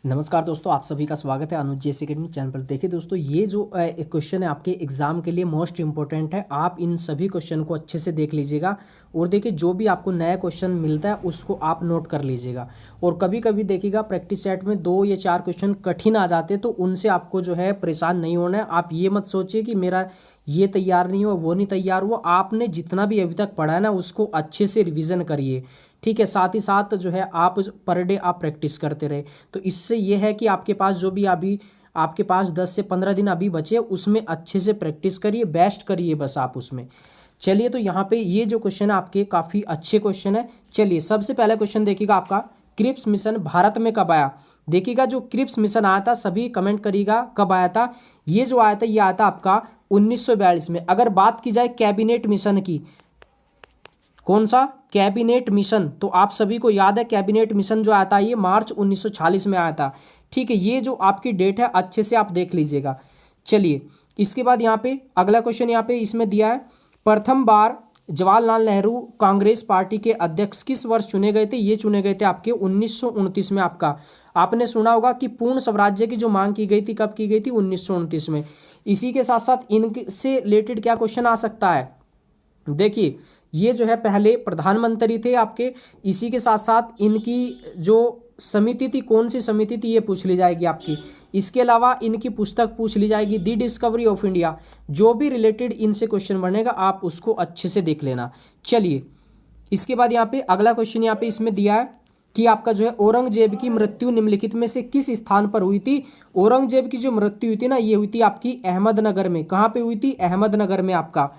नमस्कार दोस्तों, आप सभी का स्वागत है अनुज जेस अकेडमी चैनल पर। देखिए दोस्तों, ये जो एक क्वेश्चन है आपके एग्जाम के लिए मोस्ट इंपॉर्टेंट है। आप इन सभी क्वेश्चन को अच्छे से देख लीजिएगा और देखिए जो भी आपको नया क्वेश्चन मिलता है उसको आप नोट कर लीजिएगा। और कभी कभी देखिएगा प्रैक्टिस सेट में 2 या 4 क्वेश्चन कठिन आ जाते हैं, तो उनसे आपको जो है परेशान नहीं होना है। आप ये मत सोचिए कि मेरा ये तैयार नहीं हुआ, वो नहीं तैयार हुआ। आपने जितना भी अभी तक पढ़ा है ना, उसको अच्छे से रिविजन करिए। ठीक है, साथ ही साथ जो है आप पर डे आप प्रैक्टिस करते रहे। तो इससे ये है कि आपके पास जो भी अभी आपके पास 10 से 15 दिन अभी बचे, उसमें अच्छे से प्रैक्टिस करिए, बेस्ट करिए बस आप उसमें। चलिए, तो यहाँ पे ये जो क्वेश्चन है आपके काफ़ी अच्छे क्वेश्चन है। चलिए, सबसे पहला क्वेश्चन देखिएगा आपका, क्रिप्स मिशन भारत में कब आया। देखिएगा जो क्रिप्स मिशन आया था, सभी कमेंट करिएगा कब आया था। ये जो आया था, ये आया था आपका 1942 में। अगर बात की जाए कैबिनेट मिशन की, कौन सा कैबिनेट मिशन, तो आप सभी को याद है कैबिनेट मिशन जो आता है ये मार्च 1946 में आया था। ठीक है, ये जो आपकी डेट है अच्छे से आप देख लीजिएगा। चलिए, इसके बाद यहाँ पे अगला क्वेश्चन यहाँ पे इसमें दिया है, प्रथम बार जवाहरलाल नेहरू कांग्रेस पार्टी के अध्यक्ष किस वर्ष चुने गए थे। ये चुने गए थे आपके 1929 में। आपका आपने सुना होगा कि पूर्ण स्वराज्य की जो मांग की गई थी, कब की गई थी, 1929 में। इसी के साथ साथ इनसे रिलेटेड क्या क्वेश्चन आ सकता है, देखिए ये जो है पहले प्रधानमंत्री थे आपके। इसी के साथ साथ इनकी जो समिति थी, कौन सी समिति थी, ये पूछ ली जाएगी आपकी। इसके अलावा इनकी पुस्तक पूछ ली जाएगी, दी डिस्कवरी ऑफ इंडिया। जो भी रिलेटेड इनसे क्वेश्चन बनेगा आप उसको अच्छे से देख लेना। चलिए, इसके बाद यहाँ पे अगला क्वेश्चन यहाँ पे इसमें दिया है कि आपका जो है औरंगजेब की मृत्यु निम्नलिखित में से किस स्थान पर हुई थी। औरंगजेब की जो मृत्यु हुई थी ना, ये हुई थी आपकी अहमदनगर में। कहाँ पे हुई थी, अहमदनगर में आपका।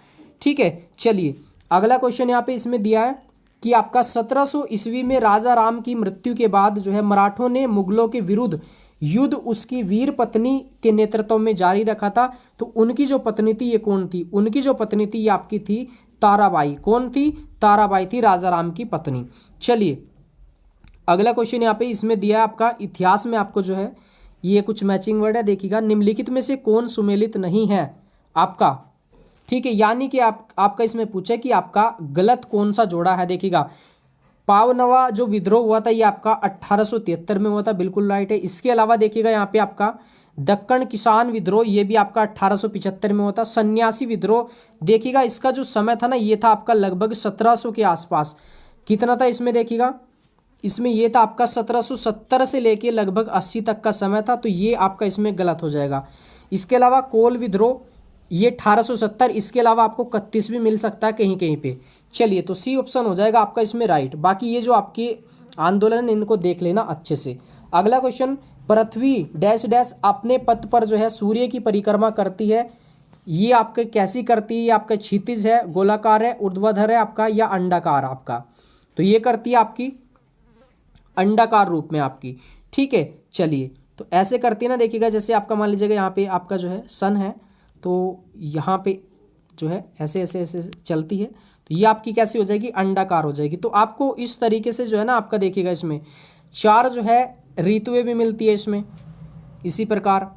ठीक है, चलिए अगला क्वेश्चन यहाँ पे इसमें दिया है कि आपका 1700 ईस्वी में राजा राम की मृत्यु के बाद जो है मराठों ने मुगलों के विरुद्ध युद्ध उसकी वीर पत्नी के नेतृत्व में जारी रखा था। तो उनकी जो पत्नी थी ये कौन थी, उनकी जो पत्नी थी ये आपकी थी ताराबाई। कौन थी, ताराबाई थी राजा राम की पत्नी। चलिए, अगला क्वेश्चन यहाँ पे इसमें दिया है आपका, इतिहास में आपको जो है ये कुछ मैचिंग वर्ड है, देखिएगा निम्नलिखित में से कौन सुमेलित नहीं है आपका। ठीक है, यानी कि आपका इसमें पूछे कि आपका गलत कौन सा जोड़ा है। देखिएगा पावनवा जो विद्रोह हुआ था ये आपका 1873 में हुआ था, बिल्कुल राइट है। इसके अलावा देखिएगा यहाँ पे आपका दक्कन किसान विद्रोह, ये भी आपका 1875 में हुआ था। सन्यासी विद्रोह, देखिएगा इसका जो समय था ना, ये था आपका लगभग 1700 के आसपास। कितना था इसमें, देखिएगा इसमें ये था आपका 1770 से लेके लगभग 80 तक का समय था। तो ये आपका इसमें गलत हो जाएगा। इसके अलावा कोल विद्रोह ये 1870। इसके अलावा आपको 31 भी मिल सकता है कहीं कहीं पे। चलिए, तो सी ऑप्शन हो जाएगा आपका इसमें राइट। बाकी ये जो आपके आंदोलन इनको देख लेना अच्छे से। अगला क्वेश्चन, पृथ्वी डैश डैश अपने पथ पर जो है सूर्य की परिक्रमा करती है, ये आपके कैसी करती है। ये आपका क्षितिज है, गोलाकार है, ऊर्ध्वाधर है आपका, या अंडाकार आपका। तो ये करती है आपकी अंडाकार रूप में आपकी। ठीक है, चलिए तो ऐसे करती है ना, देखिएगा जैसे आपका मान लीजिएगा यहाँ पे आपका जो है सन है, तो यहाँ पे जो है ऐसे ऐसे ऐसे चलती है, तो ये आपकी कैसी हो जाएगी, अंडाकार हो जाएगी। तो आपको इस तरीके से जो है ना आपका देखिएगा इसमें 4 जो है ऋतुएं भी मिलती है इसमें, इसी प्रकार।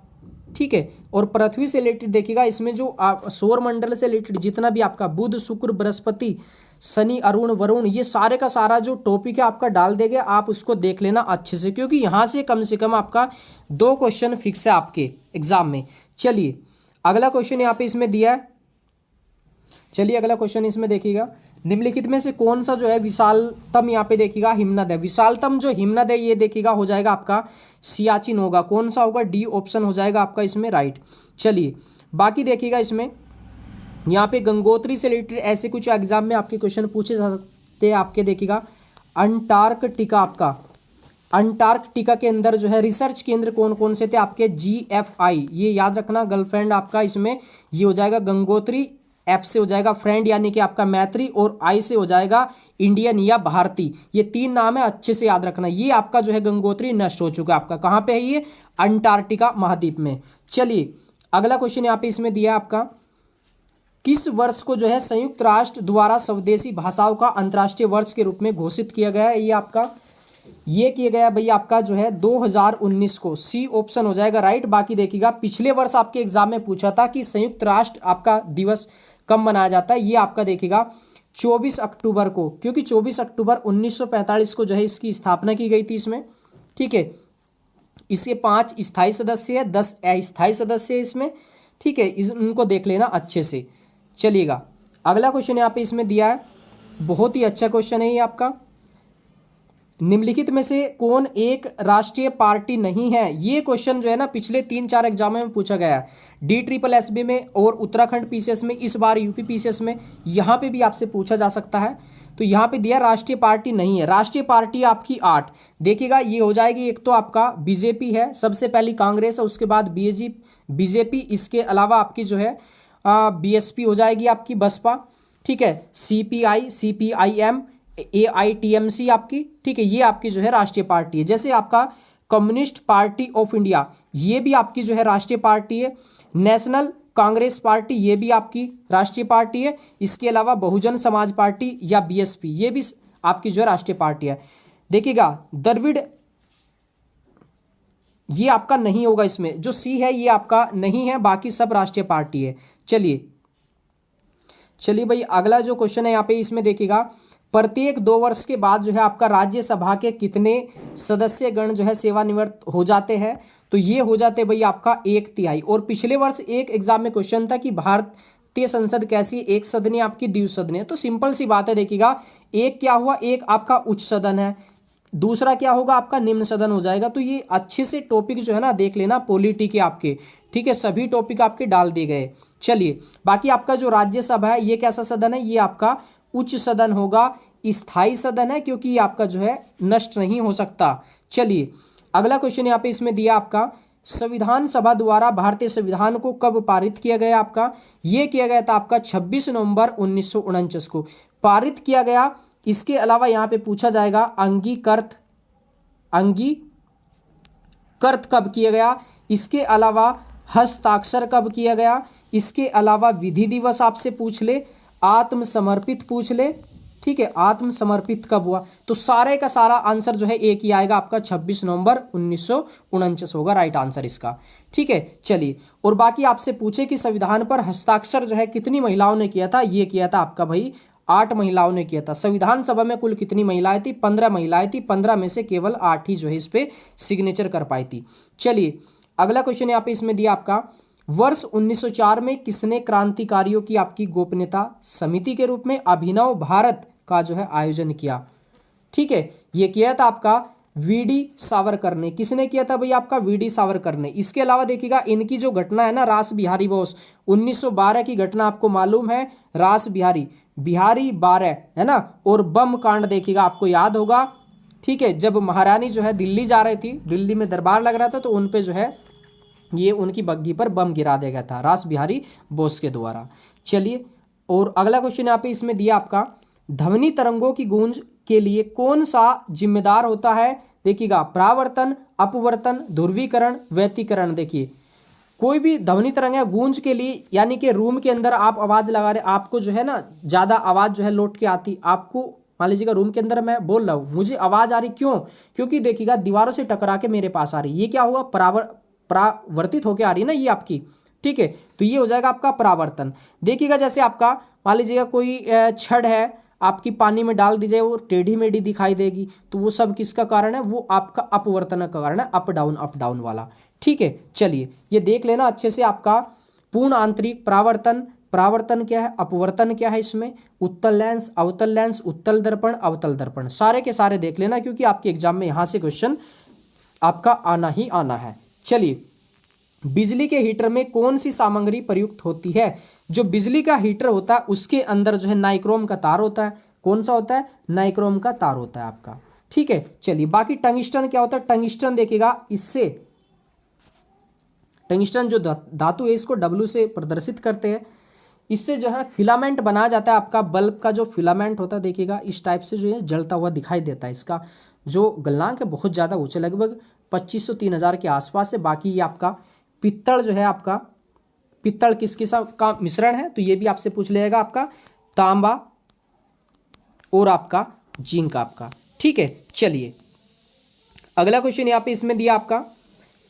ठीक है, और पृथ्वी से रिलेटेड देखिएगा इसमें जो सौर मंडल से रिलेटेड जितना भी आपका बुध शुक्र बृहस्पति शनि अरुण वरुण, ये सारे का सारा जो टॉपिक है आपका डाल देंगे, आप उसको देख लेना अच्छे से, क्योंकि यहाँ से कम आपका 2 क्वेश्चन फिक्स है आपके एग्जाम में। चलिए, अगला क्वेश्चन यहाँ पे इसमें दिया है। चलिए, अगला क्वेश्चन इसमें देखिएगा, निम्नलिखित में से कौन सा जो है विशालतम, यहाँ पे देखिएगा हिमनद है। विशालतम जो हिमनद है ये देखिएगा हो जाएगा आपका सियाचिन होगा। कौन सा होगा, डी ऑप्शन हो जाएगा आपका इसमें राइट। चलिए, बाकी देखिएगा इसमें यहाँ पे गंगोत्री से रिलेटेड ऐसे कुछ एग्जाम में आपके क्वेश्चन पूछे जा सकते हैं आपके। देखिएगा अंटार्कटिका, आपका अंटार्कटिका के अंदर जो है रिसर्च केंद्र कौन कौन से थे आपके, GFI, ये याद रखना गर्लफ्रेंड आपका इसमें ये हो जाएगा गंगोत्री, F से हो जाएगा फ्रेंड यानी कि आपका मैत्री, और I से हो जाएगा इंडियन या भारती। ये 3 नाम है, अच्छे से याद रखना। ये आपका जो है गंगोत्री नष्ट हो चुका है आपका, कहाँ पे है ये, अंटार्कटिका महाद्वीप में। चलिए, अगला क्वेश्चन यहाँ पे इसमें दिया है आपका, किस वर्ष को जो है संयुक्त राष्ट्र द्वारा स्वदेशी भाषाओं का अंतर्राष्ट्रीय वर्ष के रूप में घोषित किया गया है। ये आपका ये किया गया भैया आपका जो है 2019 को, सी ऑप्शन हो जाएगा राइट। बाकी देखिएगा पिछले वर्ष आपके एग्जाम में पूछा था कि संयुक्त राष्ट्र आपका दिवस कब मनाया जाता है। ये आपका देखिएगा 24 अक्टूबर को, क्योंकि 24 अक्टूबर 1945 को जो है इसकी स्थापना की गई थी इसमें। ठीक है, इसके 5 स्थायी सदस्य है, 10 अस्थायी सदस्य है इसमें, ठीक है, उनको देख लेना अच्छे से। चलिएगा अगला क्वेश्चन यहाँ पे इसमें दिया है, बहुत ही अच्छा क्वेश्चन है ये आपका। निम्नलिखित में से कौन एक राष्ट्रीय पार्टी नहीं है? ये क्वेश्चन जो है ना पिछले 3-4 एग्जामों में पूछा गया है, DSSB में और उत्तराखंड PCS में, इस बार UP PCS में, यहाँ पे भी आपसे पूछा जा सकता है। तो यहाँ पे दिया राष्ट्रीय पार्टी नहीं है। राष्ट्रीय पार्टी आपकी 8, देखिएगा ये हो जाएगी। एक तो आपका बीजेपी है, सबसे पहली कांग्रेस है, उसके बाद बीजेपी, इसके अलावा आपकी जो है BSP हो जाएगी आपकी बसपा, ठीक है, CPI, CPIM, AITMC आपकी, ठीक है, ये आपकी जो है राष्ट्रीय पार्टी है। जैसे आपका कम्युनिस्ट पार्टी ऑफ इंडिया, ये भी आपकी जो है राष्ट्रीय पार्टी है। नेशनल कांग्रेस पार्टी, ये भी आपकी राष्ट्रीय पार्टी है। इसके अलावा बहुजन समाज पार्टी या BSP, ये भी आपकी जो है राष्ट्रीय पार्टी है। देखिएगा द्रविड़, ये आपका नहीं होगा, इसमें जो C है ये आपका नहीं है, बाकी सब राष्ट्रीय पार्टी है। चलिए भाई अगला जो क्वेश्चन है यहाँ पे इसमें देखिएगा, प्रत्येक 2 वर्ष के बाद जो है आपका राज्यसभा के कितने सदस्य गण जो है सेवानिवृत्त हो जाते हैं? तो ये हो जाते भाई आपका 1/3। और पिछले वर्ष एक एग्जाम में क्वेश्चन था कि भारतीय संसद कैसी, एक सदनीय आपकी द्विसदनीय। तो सिंपल सी बात है, देखिएगा एक क्या हुआ, एक आपका उच्च सदन है, दूसरा क्या होगा आपका निम्न सदन हो जाएगा। तो ये अच्छे से टॉपिक जो है ना देख लेना, पॉलिटी के आपके, ठीक है, सभी टॉपिक आपके डाल दिए गए। चलिए बाकी आपका जो राज्यसभा है ये कैसा सदन है? ये आपका उच्च सदन होगा, स्थायी सदन है, क्योंकि ये आपका जो है नष्ट नहीं हो सकता। चलिए अगला क्वेश्चन यहाँ पे इसमें दिया आपका, संविधान सभा द्वारा भारतीय संविधान को कब पारित किया गया आपका? ये किया गया था आपका 26 नवंबर 1949 को पारित किया गया। इसके अलावा यहाँ पे पूछा जाएगा अंगीकृत कब किया गया? इसके अलावा हस्ताक्षर कब किया गया? इसके अलावा विधि दिवस आपसे पूछ ले, आत्मसमर्पित पूछ ले, ठीक है, आत्मसमर्पित कब हुआ? तो सारे का सारा आंसर जो है एक ही आएगा आपका, 26 नवंबर 1949 होगा राइट आंसर इसका, ठीक है। चलिए और बाकी आपसे पूछे कि संविधान पर हस्ताक्षर जो है कितनी महिलाओं ने किया था? ये किया था आपका भाई 8 महिलाओं ने किया था। संविधान सभा में कुल कितनी महिलाएं थी? 15 महिलाएं थी, 15 में से केवल 8 ही जो है इस पे सिग्नेचर कर पाई थी। चलिए अगला क्वेश्चन यहाँ पे इसमें दिया आपका, वर्ष 1904 में किसने क्रांतिकारियों की आपकी गोपनीयता समिति के रूप में अभिनव भारत का जो है आयोजन किया? ठीक है, ये किया था आपका VD सावरकर ने। किसने किया था भाई? आपका VD सावरकर ने। इसके अलावा देखिएगा इनकी जो घटना है ना, रास बिहारी बोस, 1912 की घटना आपको मालूम है, रास बिहारी 12 है ना। और बम कांड देखिएगा आपको याद होगा, ठीक है, जब महारानी जो है दिल्ली जा रही थी, दिल्ली में दरबार लग रहा था, तो उन पे जो है ये उनकी बग्घी पर बम गिरा दिया गया था रास बिहारी बोस के द्वारा। चलिए और अगला क्वेश्चन यहाँ पे इसमें दिया आपका, ध्वनि तरंगों की गूंज के लिए कौन सा जिम्मेदार होता है? देखिएगा परावर्तन, अपवर्तन, ध्रुवीकरण, व्यतिकरण। देखिए कोई भी ध्वनि तरंग है गूंज के लिए, यानी कि रूम के अंदर आप आवाज लगा रहे, आपको जो है ना ज्यादा आवाज जो है लौट के आती, आपको मान लीजिएगा रूम के अंदर मैं बोल रहा हूँ, मुझे आवाज आ रही, क्यों? क्योंकि देखिएगा दीवारों से टकरा के मेरे पास आ रही, ये क्या हुआ? परावर्तित होके आ रही है ना ये आपकी, ठीक है, तो ये हो जाएगा आपका परावर्तन। देखिएगा जैसे आपका मान लीजिएगा कोई छड़ है, आपकी पानी में डाल दी जाए, वो टेढ़ी मेढ़ी दिखाई देगी, तो वो सब किसका कारण है? वो आपका अपवर्तन का कारण है, अप डाउन वाला, ठीक है। चलिए ये देख लेना अच्छे से, आपका पूर्ण आंतरिक परावर्तन, परावर्तन क्या है, अपवर्तन क्या है, इसमें उत्तल लेंस, अवतल लेंस, उत्तल दर्पण, अवतल दर्पण, सारे के सारे देख लेना, क्योंकि आपके एग्जाम में यहां से क्वेश्चन आपका आना ही आना है। चलिए बिजली के हीटर में कौन सी सामग्री प्रयुक्त होती है? जो बिजली का हीटर होता है उसके अंदर जो है नाइक्रोम का तार होता है। कौन सा होता है? नाइक्रोम का तार होता है आपका, ठीक है। चलिए बाकी टंगिस्टन क्या होता है? टंगिस्टन देखिएगा, इससे टंगिस्टन जो धातु है इसको W से प्रदर्शित करते हैं, इससे जो है फिलामेंट बनाया जाता है। आपका बल्ब का जो फिलामेंट होता है देखिएगा इस टाइप से जो है जलता हुआ दिखाई देता है। इसका जो गलनांक है बहुत ज़्यादा ऊंचे, लगभग 2500-3000 के आसपास है। बाकी ये आपका पित्तल जो है, आपका पित्तल किस किस्म का मिश्रण है? तो ये भी आपसे पूछ लेगा, आपका तांबा और आपका जिंक आपका, ठीक है। चलिए अगला क्वेश्चन यहाँ पे इसमें दिया आपका,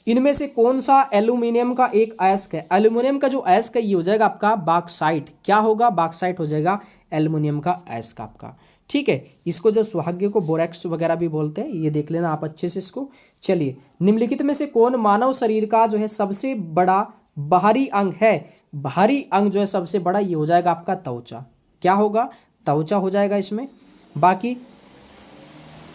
इनमें से कौन सा एल्यूमिनियम का एक अयस्क है? एल्यूमिनियम का जो अयस्क है ये हो जाएगा आपका बॉक्साइट। क्या होगा? बॉक्साइट हो जाएगा एल्यूमिनियम का अयस्क आपका, ठीक है, इसको जो सुहाग्य को बोरेक्स वगैरह भी बोलते हैं, ये देख लेना आप अच्छे से इसको। चलिए, निम्नलिखित में से कौन मानव शरीर का जो है सबसे बड़ा बाहरी अंग है? बाहरी अंग जो है सबसे बड़ा, ये हो जाएगा आपका त्वचा। क्या होगा? त्वचा हो जाएगा इसमें। बाकी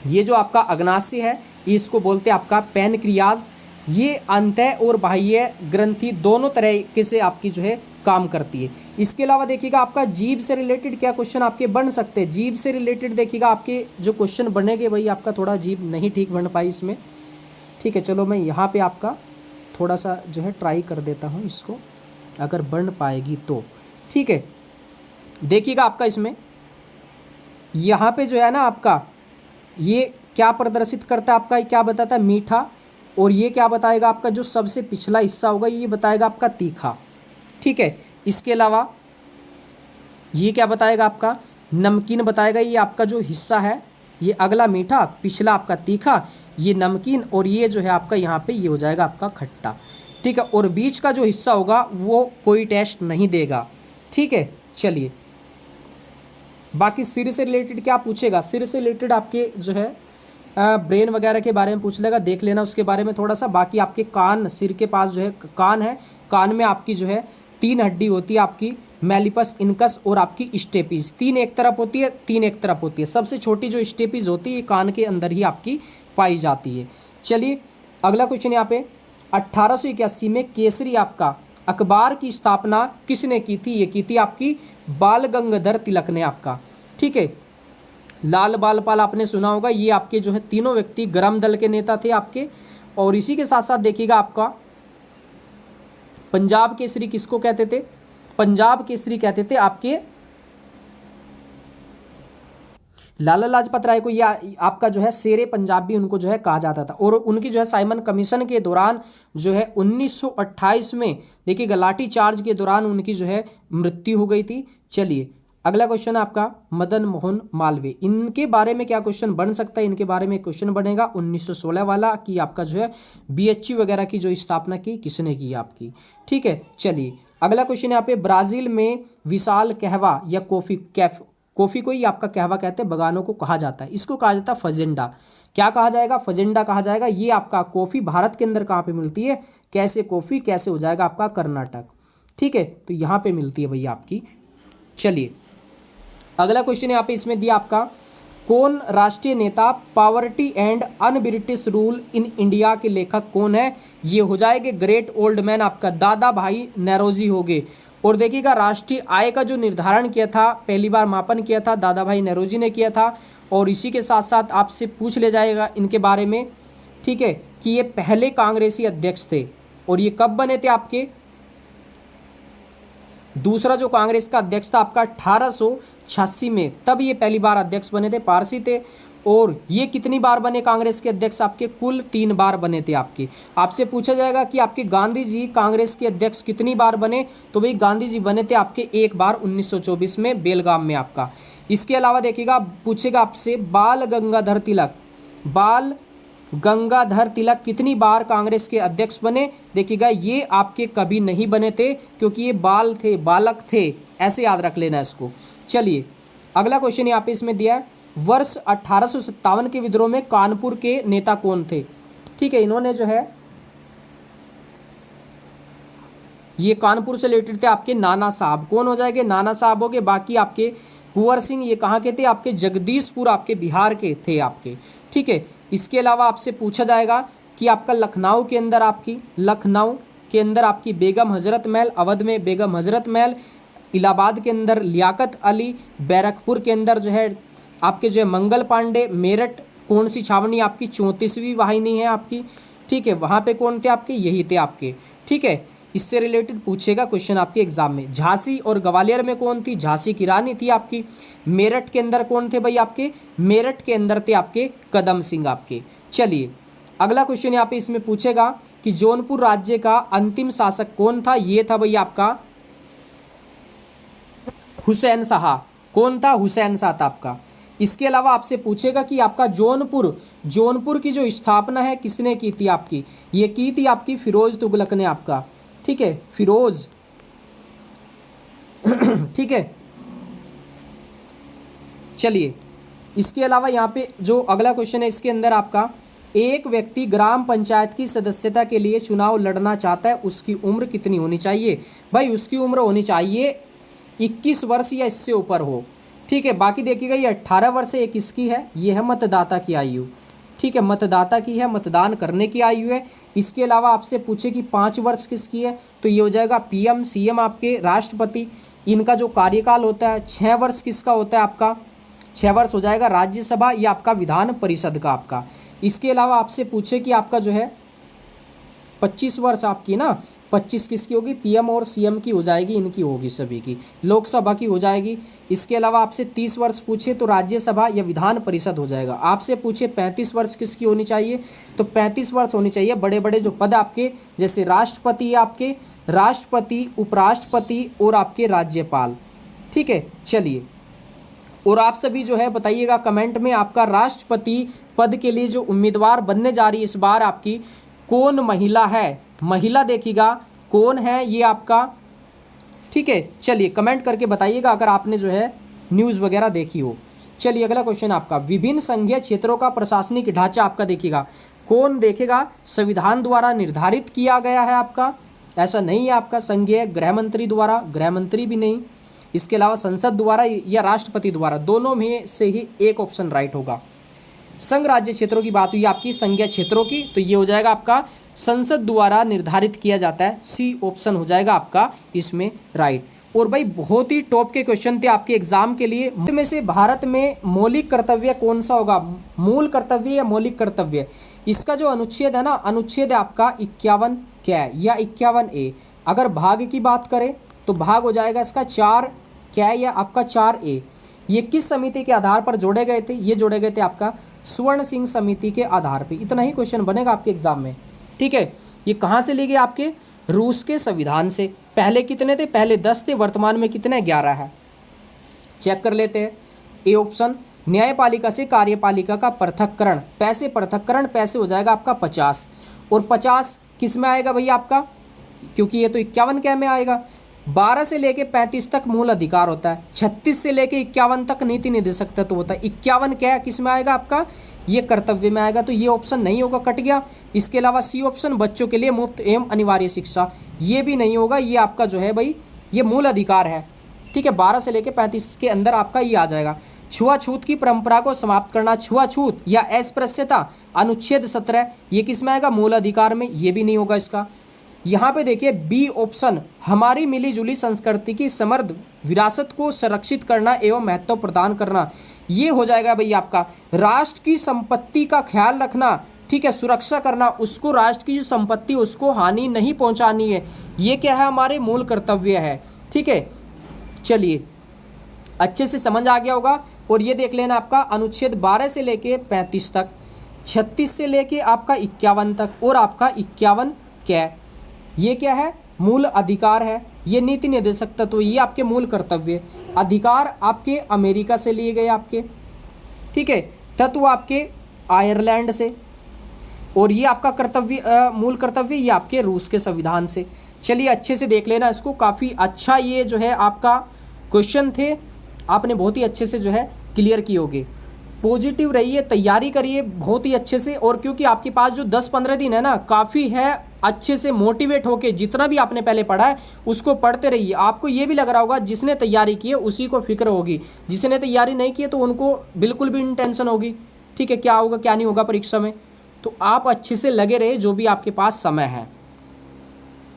ये जो आपका अग्नाशय है, इसको बोलते हैं आपका पैनक्रियाज। ये अंतः और बाह्य ग्रंथि दोनों तरीके से आपकी जो है काम करती है। इसके अलावा देखिएगा आपका जीभ से रिलेटेड क्या क्वेश्चन आपके बन सकते हैं। जीभ से रिलेटेड देखिएगा आपके जो क्वेश्चन बनेंगे, वही आपका थोड़ा जीभ नहीं ठीक बन पाई इसमें। ठीक है, चलो मैं यहाँ पे आपका थोड़ा सा जो है ट्राई कर देता हूँ इसको, अगर बन पाएगी तो। ठीक है, देखिएगा आपका इसमें यहाँ पे जो है ना आपका, ये क्या प्रदर्शित करता है आपका, क्या बताता है? मीठा। और ये क्या बताएगा आपका, जो सबसे पिछला हिस्सा होगा ये बताएगा आपका तीखा। ठीक है, इसके अलावा ये क्या बताएगा आपका? नमकीन बताएगा। ये आपका जो हिस्सा है, ये अगला मीठा, पिछला आपका तीखा, ये नमकीन, और ये जो है आपका यहाँ पे ये हो जाएगा आपका खट्टा। ठीक है, और बीच का जो हिस्सा होगा वो कोई टेस्ट नहीं देगा। ठीक है, चलिए, बाकी सिर से रिलेटेड क्या पूछेगा? सिर से रिलेटेड आपके जो है ब्रेन वगैरह के बारे में पूछ लेगा, देख लेना उसके बारे में थोड़ा सा। बाकी आपके कान, सिर के पास जो है कान है, कान में आपकी जो है 3 हड्डी होती है आपकी, मेलिपस, इनकस और आपकी स्टेपीज। 3 एक तरफ होती है, 3 एक तरफ होती है। सबसे छोटी जो स्टेपीज होती है ये कान के अंदर ही आपकी पाई जाती है। चलिए, अगला क्वेश्चन यहाँ पे, 1881 में केसरी आपका अखबार की स्थापना किसने की थी? ये की थी आपकी बाल गंगाधर तिलक ने आपका। ठीक है, लाल बालपाल आपने सुना होगा, ये आपके जो है तीनों व्यक्ति ग्राम दल के नेता थे आपके। और इसी के साथ साथ देखिएगा आपका पंजाब केसरी किसको कहते थे? पंजाब केसरी कहते थे आपके लाला लाजपत राय को। या आपका जो है शेरे पंजाब भी उनको जो है कहा जाता था। और उनकी जो है साइमन कमीशन के दौरान जो है 1928 में देखिएगा लाठी चार्ज के दौरान उनकी जो है मृत्यु हो गई थी। चलिए, अगला क्वेश्चन आपका मदन मोहन मालवीय, इनके बारे में क्या क्वेश्चन बन सकता है? इनके बारे में क्वेश्चन बनेगा 1916 वाला कि आपका जो है बीएचयू वगैरह की जो स्थापना की किसने की आपकी। ठीक है, चलिए, अगला क्वेश्चन यहाँ पे, ब्राजील में विशाल कहवा या कॉफी को ही आपका कहवा कहते हैं, बगानों को कहा जाता है, इसको कहा जाता है फजेंडा। क्या कहा जाएगा? फजेंडा कहा जाएगा। ये आपका कॉफी भारत के अंदर कहाँ पे मिलती है? कैसे कॉफी, कैसे हो जाएगा आपका कर्नाटक। ठीक है, तो यहाँ पे मिलती है भैया आपकी। चलिए, अगला क्वेश्चन यहाँ पे इसमें दिया आपका, कौन राष्ट्रीय नेता poverty and un British rule in India के लेखक कौन है? ये हो जाएंगे ग्रेट ओल्ड मैन आपका दादा भाई नौरोजी हो गए। और देखिएगा राष्ट्रीय आय का जो निर्धारण किया था, पहली बार मापन किया था दादा भाई नौरोजी ने किया था। और इसी के साथ साथ आपसे पूछ ले जाएगा इनके बारे में, ठीक है, कि ये पहले कांग्रेसी अध्यक्ष थे। और ये कब बने थे आपके? दूसरा जो कांग्रेस का अध्यक्ष था आपका 1886 में, तब ये पहली बार अध्यक्ष बने थे, पारसी थे। और ये कितनी बार बने कांग्रेस के अध्यक्ष आपके? कुल 3 बार बने थे आपके। आपसे पूछा जाएगा कि आपके गांधी जी कांग्रेस के अध्यक्ष कितनी बार बने? तो भाई गांधी जी बने थे आपके 1 बार 1924 में बेलगाम में आपका। इसके अलावा देखिएगा पूछेगा आपसे बाल गंगाधर तिलक, बाल गंगाधर तिलक कितनी बार कांग्रेस के अध्यक्ष बने? देखिएगा ये आपके कभी नहीं बने थे, क्योंकि ये बाल थे, बालक थे, ऐसे याद रख लेना इसको। चलिए, अगला क्वेश्चन यहाँ पे इसमें दिया है, वर्ष 1857 के विद्रोह में कानपुर के नेता कौन थे? ठीक है, इन्होंने जो है ये कानपुर से रिलेटेड थे आपके नाना साहब। कौन हो जाएंगे? नाना साहब हो गए। बाकी आपके कुंवर सिंह, ये कहाँ के थे? आपके जगदीशपुर, आपके बिहार के थे आपके। ठीक है, इसके अलावा आपसे पूछा जाएगा कि आपका लखनऊ के अंदर आपकी बेगम हजरत महल, अवध में बेगम हजरत महल, इलाहाबाद के अंदर लियाकत अली, बैरकपुर के अंदर जो है आपके जो है मंगल पांडे, मेरठ कौन सी छावनी आपकी? 34वीं वाहिनी है आपकी। ठीक है, वहाँ पे कौन थे आपके? यही थे आपके। ठीक है, इससे रिलेटेड पूछेगा क्वेश्चन आपके एग्जाम में। झांसी और ग्वालियर में कौन थी? झांसी की रानी थी आपकी। मेरठ के अंदर कौन थे भाई आपके? मेरठ के अंदर थे आपके कदम सिंह आपके। चलिए, अगला क्वेश्चन यहाँ पे इसमें पूछेगा कि जौनपुर राज्य का अंतिम शासक कौन था? ये था भाई आपका हुसैन शाह। कौन था? हुसैन शाह था आपका। इसके अलावा आपसे पूछेगा कि आपका जौनपुर की जो स्थापना है किसने की थी आपकी? ये की थी आपकी फिरोज तुगलक ने आपका। ठीक है, फिरोज ठीक है, चलिए इसके अलावा यहाँ पे जो अगला क्वेश्चन है इसके अंदर आपका, एक व्यक्ति ग्राम पंचायत की सदस्यता के लिए चुनाव लड़ना चाहता है, उसकी उम्र कितनी होनी चाहिए? भाई उसकी उम्र होनी चाहिए 21 वर्ष या इससे ऊपर हो। ठीक है, बाकी देखिएगा ये 18 वर्ष से एक इसकी है, ये है मतदाता की आयु। ठीक है, मतदाता की है, मतदान करने की आयु है। इसके अलावा आपसे पूछे कि 5 वर्ष किसकी है, तो ये हो जाएगा पीएम सीएम आपके राष्ट्रपति, इनका जो कार्यकाल होता है। 6 वर्ष किसका होता है आपका, 6 वर्ष हो जाएगा राज्यसभा या आपका विधान परिषद का आपका। इसके अलावा आपसे पूछे कि आपका जो है 25 वर्ष आपकी ना, 25 किसकी होगी, पीएम और सीएम की हो जाएगी, इनकी होगी सभी की, लोकसभा की हो जाएगी। इसके अलावा आपसे 30 वर्ष पूछे तो राज्यसभा या विधान परिषद हो जाएगा। आपसे पूछे 35 वर्ष किसकी होनी चाहिए, तो 35 वर्ष होनी चाहिए बड़े बड़े जो पद आपके, जैसे राष्ट्रपति है आपके, राष्ट्रपति, उपराष्ट्रपति और आपके राज्यपाल। ठीक है, चलिए, और आप सभी जो है बताइएगा कमेंट में आपका राष्ट्रपति पद के लिए जो उम्मीदवार बनने जा रही है इस बार आपकी, कौन महिला है? महिला देखिएगा कौन है ये आपका। ठीक है, चलिए कमेंट करके बताइएगा अगर आपने जो है न्यूज़ वगैरह देखी हो। चलिए अगला क्वेश्चन आपका, विभिन्न संघीय क्षेत्रों का प्रशासनिक ढांचा आपका देखिएगा कौन देखेगा, संविधान द्वारा निर्धारित किया गया है आपका, ऐसा नहीं है आपका, संघीय गृह मंत्री द्वारा, गृह मंत्री भी नहीं, इसके अलावा संसद द्वारा या राष्ट्रपति द्वारा, दोनों में से ही एक ऑप्शन राइट होगा। संघ राज्य क्षेत्रों की बात हुई आपकी, संघीय क्षेत्रों की, तो ये हो जाएगा आपका संसद द्वारा निर्धारित किया जाता है, सी ऑप्शन हो जाएगा आपका इसमें राइट। और भाई बहुत ही टॉप के क्वेश्चन थे आपके एग्जाम के लिए। में से भारत में मौलिक कर्तव्य कौन सा होगा, मूल कर्तव्य या मौलिक कर्तव्य? इसका जो अनुच्छेद है ना, अनुच्छेद है आपका 51 कै या 51A। अगर भाग की बात करें तो भाग हो जाएगा इसका 4 कै या आपका 4A। ये किस समिति के आधार पर जोड़े गए थे? ये जोड़े गए थे आपका स्वर्ण सिंह समिति के आधार पे। इतना ही क्वेश्चन बनेगा आपके एग्जाम में। ठीक है, ये कहाँ से ली गई आपके, रूस के संविधान से। पहले कितने थे, पहले 10 थे, वर्तमान में कितने, 11 है। चेक कर लेते हैं। ए ऑप्शन, न्यायपालिका से कार्यपालिका का पृथक्करण, पैसे पृथक्करण, पैसे हो जाएगा आपका 50, और 50 किस में आएगा भैया आपका, क्योंकि ये तो 51 कै में आएगा। 12 से लेके 35 तक मूल अधिकार होता है, 36 से लेके 51 तक नीति निर्देशक तत्व होता है। 51 क्या किस में आएगा आपका, ये कर्तव्य में आएगा, तो ये ऑप्शन नहीं होगा, कट गया। इसके अलावा सी ऑप्शन, बच्चों के लिए मुफ्त एवं अनिवार्य शिक्षा, ये भी नहीं होगा, ये आपका जो है भाई ये मूल अधिकार है। ठीक है, 12 से लेके 35 के अंदर आपका ये आ जाएगा। छुआछूत की परंपरा को समाप्त करना, छुआछूत या अस्पृश्यता, अनुच्छेद 17, ये किस में आएगा, मूल अधिकार में, ये भी नहीं होगा इसका। यहाँ पे देखिए बी ऑप्शन, हमारी मिलीजुली संस्कृति की समृद्ध विरासत को संरक्षित करना एवं महत्व प्रदान करना, ये हो जाएगा भैया आपका राष्ट्र की संपत्ति का ख्याल रखना। ठीक है, सुरक्षा करना, उसको राष्ट्र की जो संपत्ति उसको हानि नहीं पहुंचानी है, ये क्या है, हमारे मूल कर्तव्य है। ठीक है, चलिए अच्छे से समझ आ गया होगा। और ये देख लेना आपका अनुच्छेद 12 से लेके 35 तक, 36 से लेके आपका 51 तक, और आपका 51 कै, ये क्या है, मूल अधिकार है। ये नीति निर्देशक तत्व, ये आपके मूल कर्तव्य। अधिकार आपके अमेरिका से लिए गए आपके, ठीक है, तत्व आपके आयरलैंड से, और ये आपका कर्तव्य, मूल कर्तव्य ये आपके रूस के संविधान से। चलिए अच्छे से देख लेना इसको, काफ़ी अच्छा ये जो है आपका क्वेश्चन थे, आपने बहुत ही अच्छे से जो है क्लियर किए होंगे। पॉजिटिव रहिए, तैयारी करिए बहुत ही अच्छे से, और क्योंकि आपके पास जो 10-15 दिन है ना, काफ़ी है, अच्छे से मोटिवेट होके जितना भी आपने पहले पढ़ा है उसको पढ़ते रहिए। आपको ये भी लग रहा होगा जिसने तैयारी की है उसी को फिक्र होगी, जिसने तैयारी नहीं की है तो उनको बिल्कुल भी टेंशन होगी। ठीक है, क्या होगा क्या नहीं होगा परीक्षा में, तो आप अच्छे से लगे रहे जो भी आपके पास समय है।